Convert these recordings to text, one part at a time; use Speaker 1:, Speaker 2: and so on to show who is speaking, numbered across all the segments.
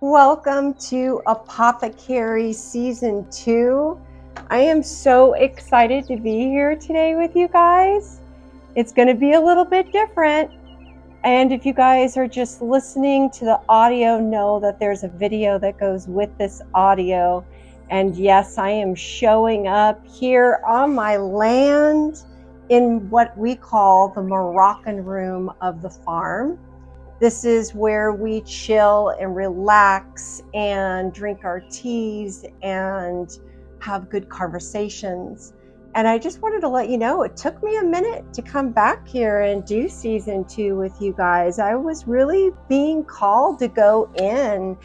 Speaker 1: Welcome to Apothecary Season 2. I am so excited to be here today with you guys. It's going to be a little bit different. And if you guys are just listening to the audio, know that there's a video that goes with this audio. And yes, I am showing up here on my land in what we call the Moroccan room of the farm. This is where we chill and relax and drink our teas and have good conversations. And I just wanted to let you know, it took me a minute to come back here and do season 2 with you guys. I was really being called to go in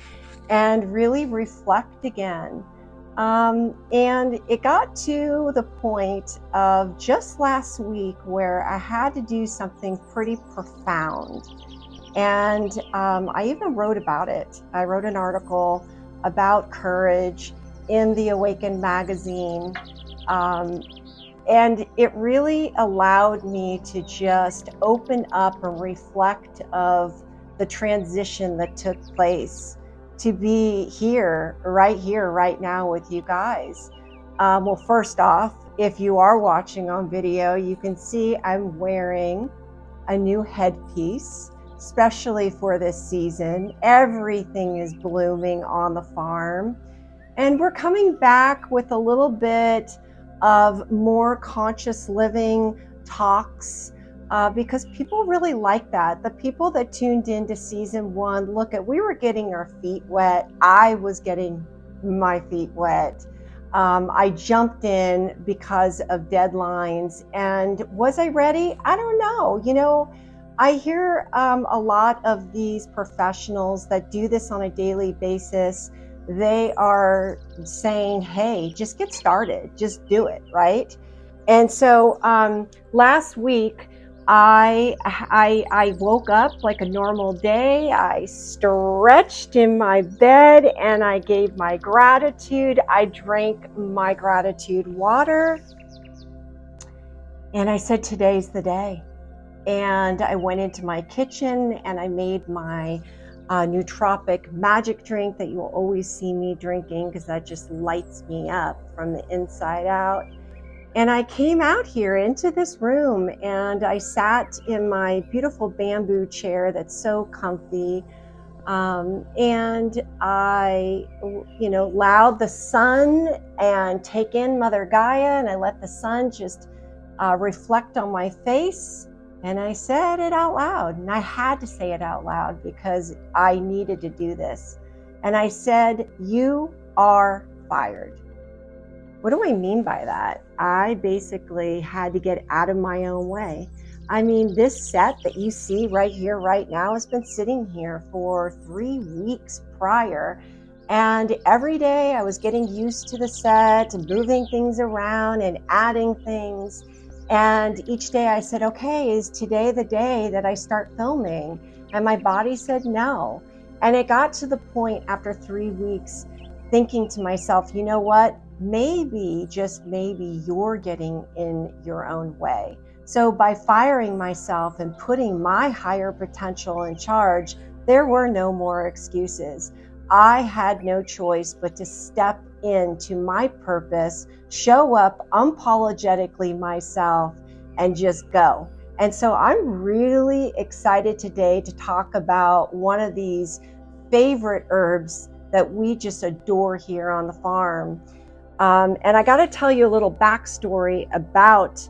Speaker 1: and really reflect again. And it got to the point of just last week where I had to do something pretty profound. And I even wrote about it. I wrote an article about courage in the Awaken magazine. And it really allowed me to just open up and reflect of the transition that took place to be here right now with you guys. Well, first off, if you are watching on video, you can see I'm wearing a new headpiece, especially for this season. Everything is blooming on the farm. And we're coming back with a little bit of more conscious living talks because people really like that. The people that tuned into season 1, we were getting our feet wet. I was getting my feet wet. I jumped in because of deadlines. And was I ready? I don't know. You know, I hear a lot of these professionals that do this on a daily basis. They are saying, hey, just get started, just do it, right? And so last week, I woke up like a normal day. I stretched in my bed and I gave my gratitude. I drank my gratitude water. And I said, today's the day. And I went into my kitchen and I made my nootropic magic drink that you'll always see me drinking because that just lights me up from the inside out. And I came out here into this room and I sat in my beautiful bamboo chair that's so comfy. And I, allowed the sun and take in Mother Gaia, and I let the sun just reflect on my face. And I said it out loud, and I had to say it out loud because I needed to do this. And I said, you are fired. What do I mean by that? I basically had to get out of my own way. I mean, this set that you see right here, right now, has been sitting here for 3 weeks prior. And every day I was getting used to the set and moving things around and adding things. And each day I said, okay, is today the day that I start filming? And my body said no. And it got to the point after 3 weeks thinking to myself, you know what? Maybe, just maybe, you're getting in your own way. So by firing myself and putting my higher potential in charge, there were no more excuses. I had no choice but to step into my purpose, show up unapologetically myself, and just go. And so I'm really excited today to talk about one of these favorite herbs that we just adore here on the farm. And I got to tell you a little backstory about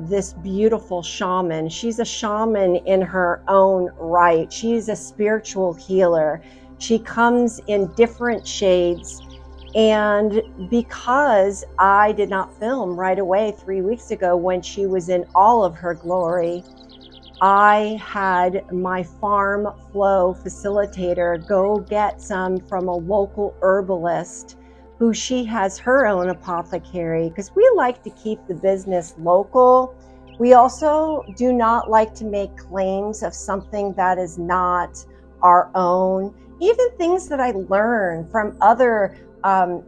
Speaker 1: this beautiful shaman. She's a shaman in her own right. She's a spiritual healer. She comes in different shades. And because I did not film right away 3 weeks ago when she was in all of her glory, I had my farm flow facilitator go get some from a local herbalist who she has her own apothecary, because we like to keep the business local. We also do not like to make claims of something that is not our own. Even things that I learned from other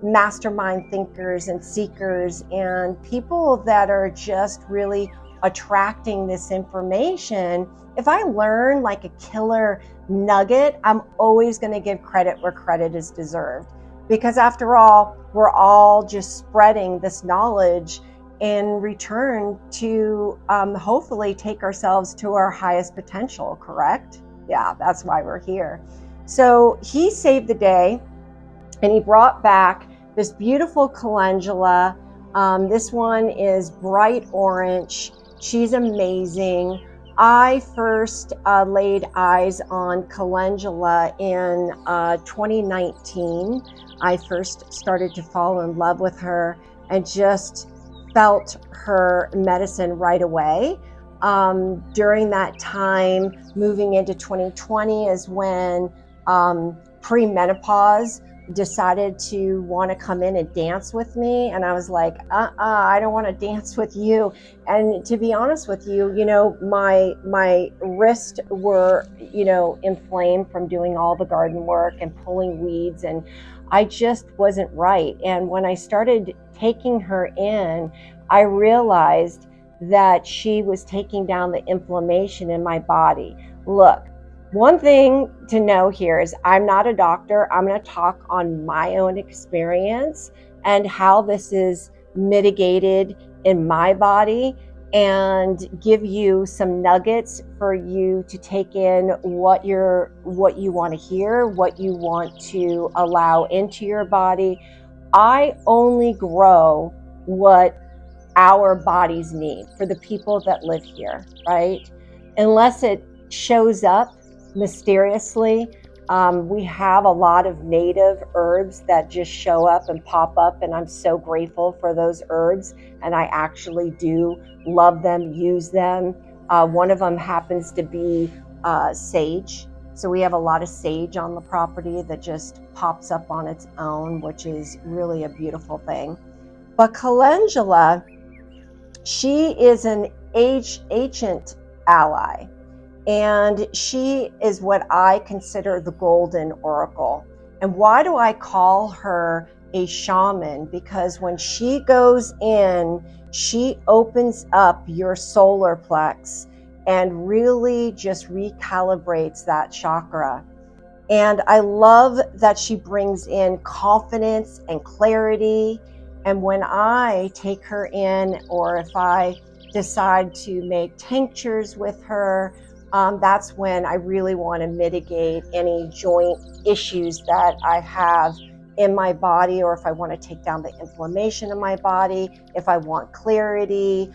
Speaker 1: mastermind thinkers and seekers and people that are just really attracting this information, if I learn like a killer nugget, I'm always going to give credit where credit is deserved. Because after all, we're all just spreading this knowledge in return to hopefully take ourselves to our highest potential, correct? Yeah, that's why we're here. So he saved the day and he brought back this beautiful calendula. This one is bright orange. She's amazing. I first laid eyes on calendula in 2019. I first started to fall in love with her and just felt her medicine right away. During that time, moving into 2020 is when premenopause decided to want to come in and dance with me, and I was like, I don't want to dance with you. And to be honest with you, my wrists were, inflamed from doing all the garden work and pulling weeds, and I just wasn't right. And when I started taking her in, I realized that she was taking down the inflammation in my body. Look, one thing to know here is I'm not a doctor. I'm going to talk on my own experience and how this is mitigated in my body and give you some nuggets for you to take in what you want to hear, what you want to allow into your body. I only grow what our bodies need for the people that live here, right? Unless it shows up mysteriously. We have a lot of native herbs that just show up and pop up, and I'm so grateful for those herbs, and I actually do love them, use them. One of them happens to be sage. So we have a lot of sage on the property that just pops up on its own, which is really a beautiful thing. But calendula, she is an ancient ally. And she is what I consider the golden oracle. And why do I call her a shaman? Because when she goes in, she opens up your solar plex and really just recalibrates that chakra. And I love that she brings in confidence and clarity. And when I take her in, or if I decide to make tinctures with her, that's when I really want to mitigate any joint issues that I have in my body, or if I want to take down the inflammation in my body, if I want clarity.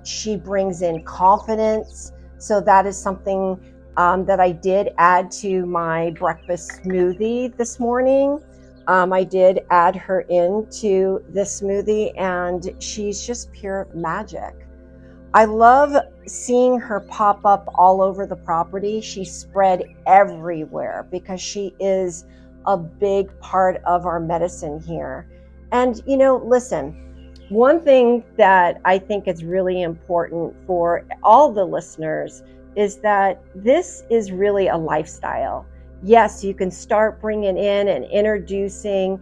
Speaker 1: She brings in confidence. So that is something that I did add to my breakfast smoothie this morning. I did add her into this smoothie, and she's just pure magic. I love seeing her pop up all over the property. She's spread everywhere because she is a big part of our medicine here. And, listen, one thing that I think is really important for all the listeners is that this is really a lifestyle. Yes, you can start bringing in and introducing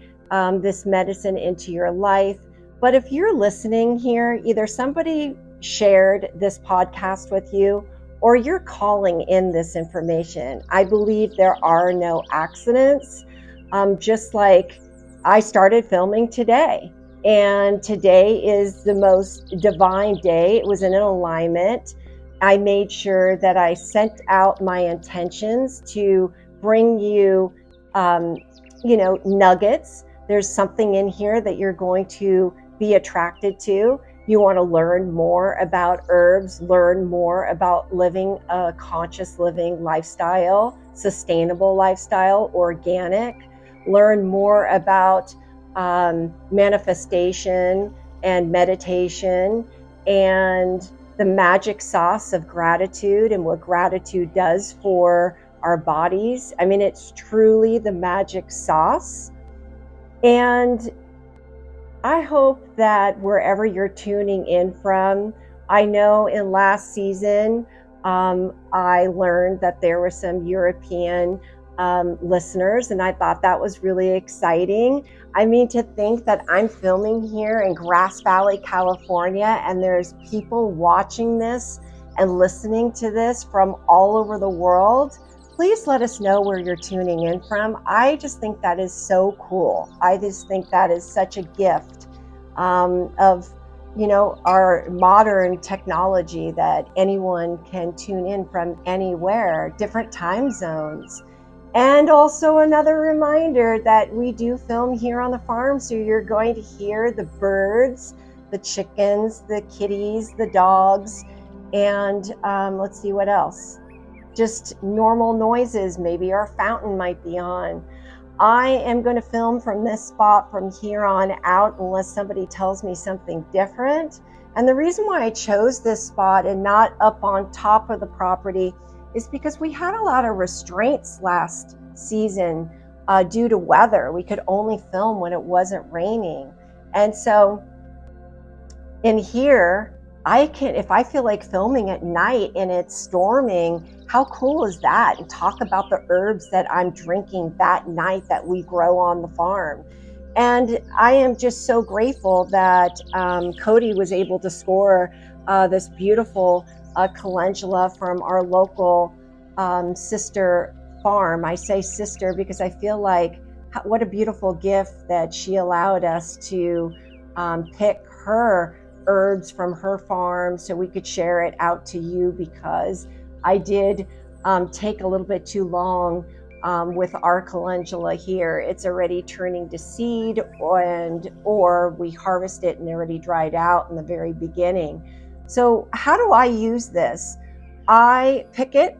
Speaker 1: this medicine into your life. But if you're listening here, either somebody shared this podcast with you, or you're calling in this information. I believe there are no accidents. Just like I started filming today, and today is the most divine day. It was in an alignment. I made sure that I sent out my intentions to bring you, nuggets. There's something in here that you're going to be attracted to. You want to learn more about herbs, learn more about living a conscious living lifestyle, sustainable lifestyle, organic, learn more about manifestation and meditation and the magic sauce of gratitude and what gratitude does for our bodies. I mean, it's truly the magic sauce. And I hope that wherever you're tuning in from, I know in last season, I learned that there were some European listeners, and I thought that was really exciting. I mean, to think that I'm filming here in Grass Valley, California, and there's people watching this and listening to this from all over the world. Please let us know where you're tuning in from. I just think that is so cool. I just think that is such a gift of our modern technology, that anyone can tune in from anywhere, different time zones. And also another reminder that we do film here on the farm, so you're going to hear the birds, the chickens, the kitties, the dogs, and let's see what else. Just normal noises. Maybe our fountain might be on. I am going to film from this spot from here on out unless somebody tells me something different. And the reason why I chose this spot and not up on top of the property is because we had a lot of restraints last season due to weather. We could only film when it wasn't raining. And so in here, if I feel like filming at night and it's storming, how cool is that? And talk about the herbs that I'm drinking that night that we grow on the farm. And I am just so grateful that Cody was able to score this beautiful calendula from our local sister farm. I say sister because I feel like what a beautiful gift that she allowed us to pick her herbs from her farm so we could share it out to you, because I did take a little bit too long with our calendula here. It's already turning to seed, or we harvest it and already dried out in the very beginning. So how do I use this? I pick it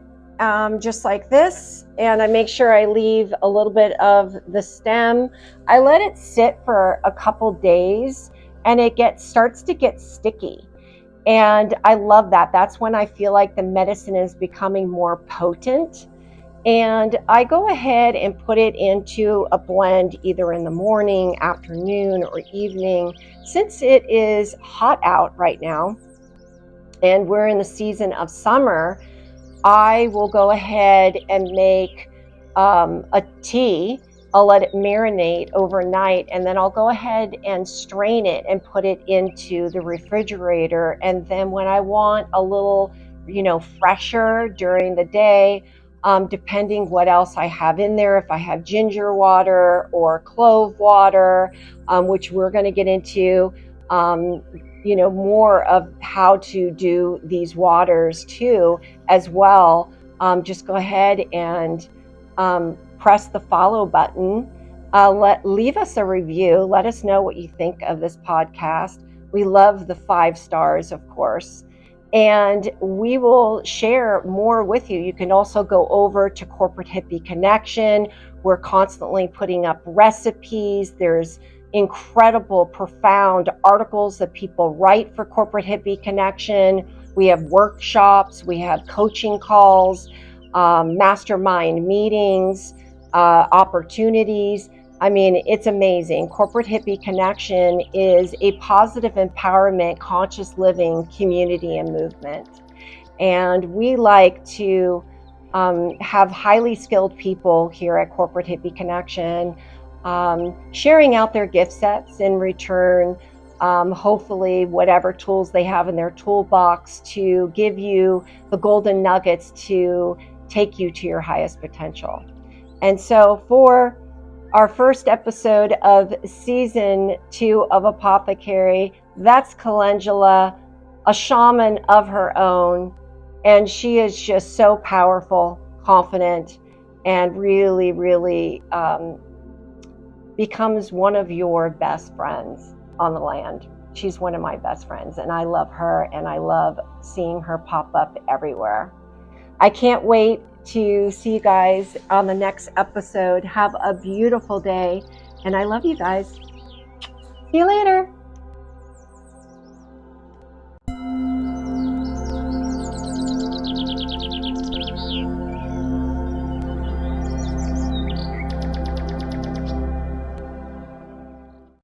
Speaker 1: just like this, and I make sure I leave a little bit of the stem. I let it sit for a couple days and it starts to get sticky. And I love that. That's when I feel like the medicine is becoming more potent. And I go ahead and put it into a blend either in the morning, afternoon, or evening. Since it is hot out right now and we're in the season of summer, I will go ahead and make a tea. I'll let it marinate overnight, and then I'll go ahead and strain it and put it into the refrigerator. And then when I want a little, fresher during the day, depending what else I have in there, if I have ginger water or clove water, which we're going to get into, more of how to do these waters too as well. Just go ahead and press the follow button. Leave us a review. Let us know what you think of this podcast. We love the 5 stars, of course, and we will share more with you. You can also go over to Corporate Hippie Connection. We're constantly putting up recipes. There's incredible, profound articles that people write for Corporate Hippie Connection. We have workshops, we have coaching calls, mastermind meetings, opportunities. I mean, it's amazing. Corporate Hippie Connection is a positive empowerment, conscious living community and movement. And we like to have highly skilled people here at Corporate Hippie Connection sharing out their gift sets in return, hopefully whatever tools they have in their toolbox to give you the golden nuggets to take you to your highest potential. And so for our first episode of season 2 of Apothecary, that's Calendula, a shaman of her own. And she is just so powerful, confident, and really, really becomes one of your best friends on the land. She's one of my best friends, and I love her, and I love seeing her pop up everywhere. I can't wait to see you guys on the next episode. Have a beautiful day, and I love you guys. See you later.